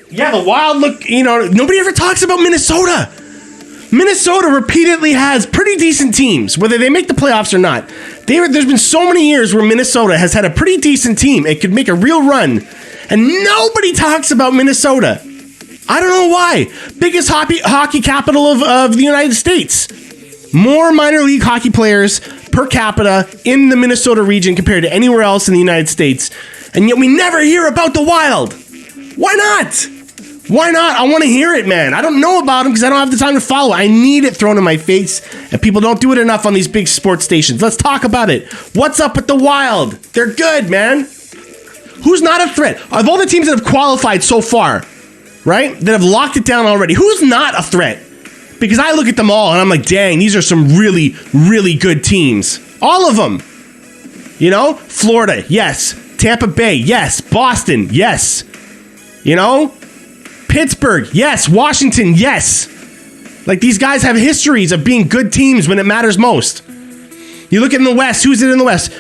Yeah, the Wild look, nobody ever talks about Minnesota. Minnesota repeatedly has pretty decent teams, whether they make the playoffs or not. There's been so many years where Minnesota has had a pretty decent team. It could make a real run, and nobody talks about Minnesota. I don't know why. Biggest hockey capital of the United States. More minor league hockey players per capita in the Minnesota region compared to anywhere else in the United States, and yet we never hear about the Wild. Why not? Why not? I want to hear it, man. I don't know about them because I don't have the time to follow. I need it thrown in my face, and people don't do it enough on these big sports stations. Let's talk about it. What's up with the Wild? They're good, man. Who's not a threat? Of all the teams that have qualified so far, right, that have locked it down already, who's not a threat? Because I look at them all, and I'm like, dang, these are some really, really good teams. All of them. Florida, yes. Tampa Bay, yes. Boston, yes. Pittsburgh, yes. Washington, yes. Like, these guys have histories of being good teams when it matters most. You look in the West, who's it in the West?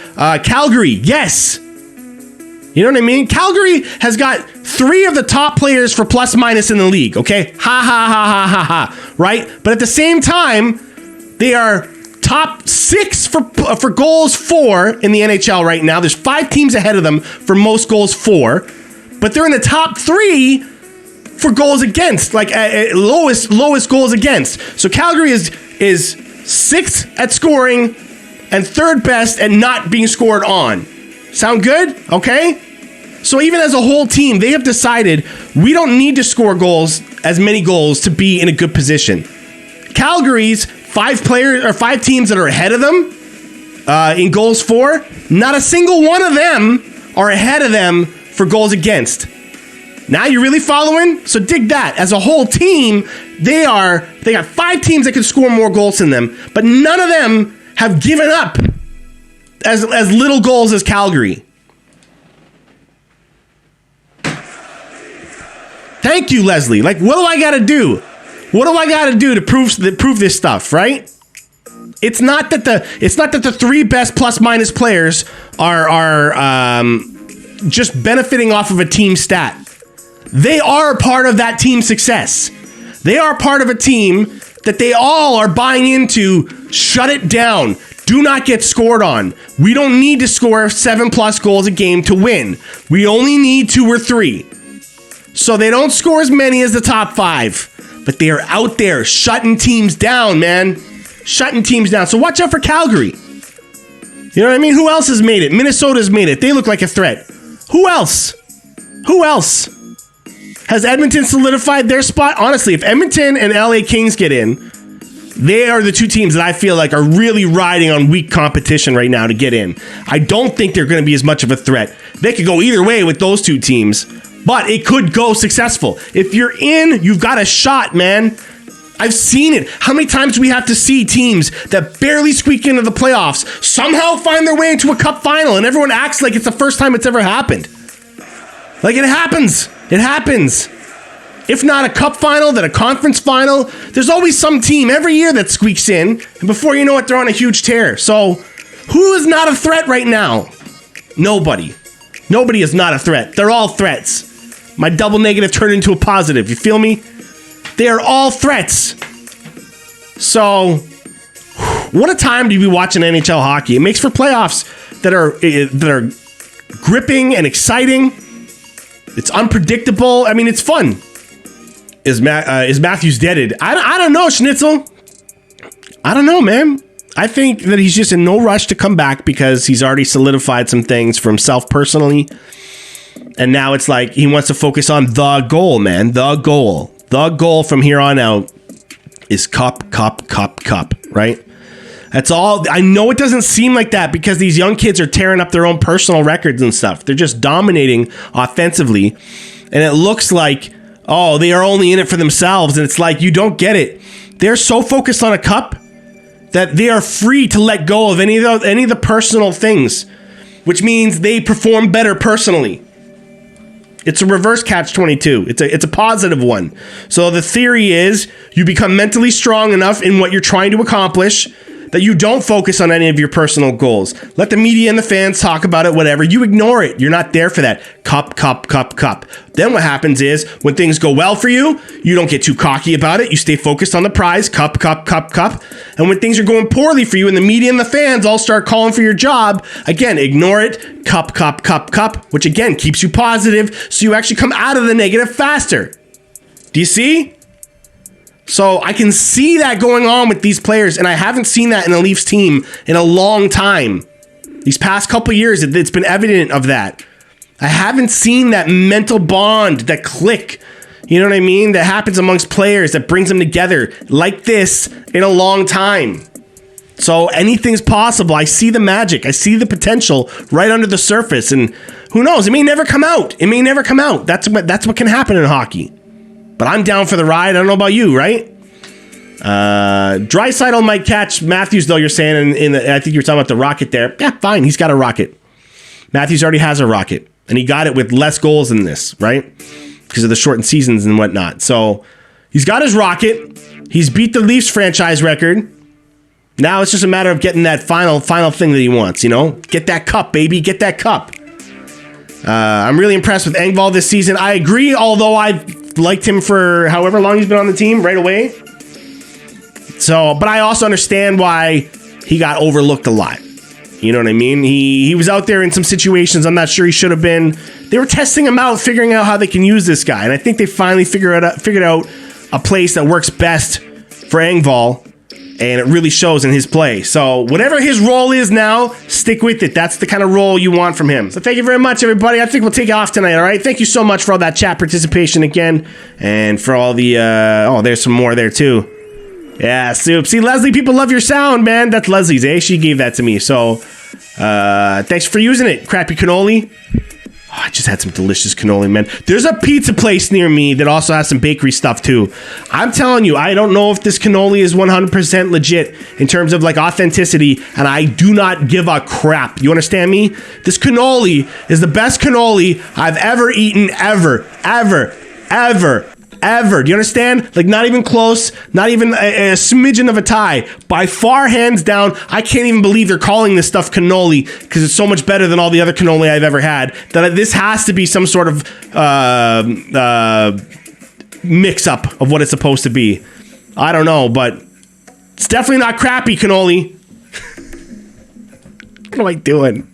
Calgary, yes. You know what I mean? Calgary has got 3 of the top players for plus minus in the league, okay? Ha, ha, ha, ha, ha, ha, right? But at the same time, they are top 6 for goals for in the NHL right now. There's 5 teams ahead of them for most goals for, but they're in the top 3 for goals against, like lowest goals against. So Calgary is 6th at scoring and 3rd best at not being scored on. Sound good? Okay? So even as a whole team, they have decided we don't need to score as many goals to be in a good position. Calgary's 5 teams that are ahead of them in goals for, not a single one of them are ahead of them for goals against. Now you're really following? So dig that. As a whole team, they got 5 teams that can score more goals than them, but none of them have given up as little goals as Calgary. Thank you, Leslie. Like, what do I got to do? What do I got to do to prove this stuff, right? It's not that the 3 best plus minus players are just benefiting off of a team stat. They are part of that team's success. They are part of a team that they all are buying into. Shut it down. Do not get scored on. We don't need to score 7+ goals a game to win. We only need 2 or 3. So they don't score as many as the top 5, but they are out there shutting teams down, man. Shutting teams down. So watch out for Calgary. You know what I mean? Who else has made it? Minnesota's made it. They look like a threat. Who else? Has Edmonton solidified their spot? Honestly, if Edmonton and LA Kings get in, they are the 2 teams that I feel like are really riding on weak competition right now to get in. I don't think they're going to be as much of a threat. They could go either way with those 2 teams, but it could go successful. If you're in, you've got a shot, man. I've seen it. How many times do we have to see teams that barely squeak into the playoffs somehow find their way into a cup final and everyone acts like it's the first time it's ever happened? Like, it happens. It happens. If not a cup final, then a conference final. There's always some team every year that squeaks in, and before you know it, they're on a huge tear. So, who is not a threat right now? Nobody. Nobody is not a threat. They're all threats. My double negative turned into a positive. You feel me? They are all threats. So, what a time to be watching NHL hockey. It makes for playoffs that are gripping and exciting. It's unpredictable. I mean, it's fun. Is Matthews deaded? I don't know, Schnitzel. I don't know, man. I think that he's just in no rush to come back because he's already solidified some things for himself personally. And now it's like he wants to focus on the goal, man. The goal. The goal from here on out is cup, right? That's all. I know it doesn't seem like that because these young kids are tearing up their own personal records and stuff. They're just dominating offensively. And it looks like, oh, they are only in it for themselves. And it's like, you don't get it. They're so focused on a cup that they are free to let go of any of the personal things, which means they perform better personally. It's a reverse catch-22. It's a positive one. So the theory is you become mentally strong enough in what you're trying to accomplish that you don't focus on any of your personal goals. Let the media and the fans talk about it, whatever. You ignore it. You're not there for that. Cup. Then what happens is when things go well for you, you don't get too cocky about it. You stay focused on the prize. Cup. And when things are going poorly for you and the media and the fans all start calling for your job, again, ignore it. Cup, which again keeps you positive so you actually come out of the negative faster. Do you see? So I can see that going on with these players, and I haven't seen that in a Leafs team in a long time. These past couple years, it's been evident of that. I haven't seen that mental bond, that click, you know what I mean, that happens amongst players, that brings them together like this in a long time. So anything's possible. I see the magic. I see the potential right under the surface, and who knows? It may never come out. That's what can happen in hockey. But I'm down for the ride. I don't know about you, right? Draisaitl might catch Matthews, though, you're saying. I think you were talking about the rocket there. Yeah, fine. He's got a rocket. Matthews already has a rocket. And he got it with less goals than this, right? Because of the shortened seasons and whatnot. So he's got his rocket. He's beat the Leafs franchise record. Now it's just a matter of getting that final thing that he wants, you know? Get that cup, baby. Get that cup. I'm really impressed with Engvall this season. I agree, although I've liked him for however long he's been on the team right away. So, but I also understand why he got overlooked a lot. You know what I mean? He was out there in some situations I'm not sure he should have been. They were testing him out, figuring out how they can use this guy. And I think they finally figured out a place that works best for Engvall. And it really shows in his play. So whatever his role is now, stick with it. That's the kind of role you want from him. So thank you very much, everybody. I think we'll take off tonight, all right? Thank you so much for all that chat participation again. And for all the... there's some more there, too. Yeah, Soup. See, Leslie, people love your sound, man. That's Leslie's, eh? She gave that to me. So thanks for using it, Crappy Cannoli. Oh, I just had some delicious cannoli, man. There's a pizza place near me that also has some bakery stuff, too. I'm telling you, I don't know if this cannoli is 100% legit in terms of, like, authenticity, and I do not give a crap. You understand me? This cannoli is the best cannoli I've ever eaten, ever. Do you understand? Like, not even close, not even a smidgen of a tie. By far, hands down, I can't even believe they're calling this stuff cannoli because it's so much better than all the other cannoli I've ever had. That this has to be some sort of mix-up of what it's supposed to be. I don't know, but it's definitely not crappy cannoli. What am I doing?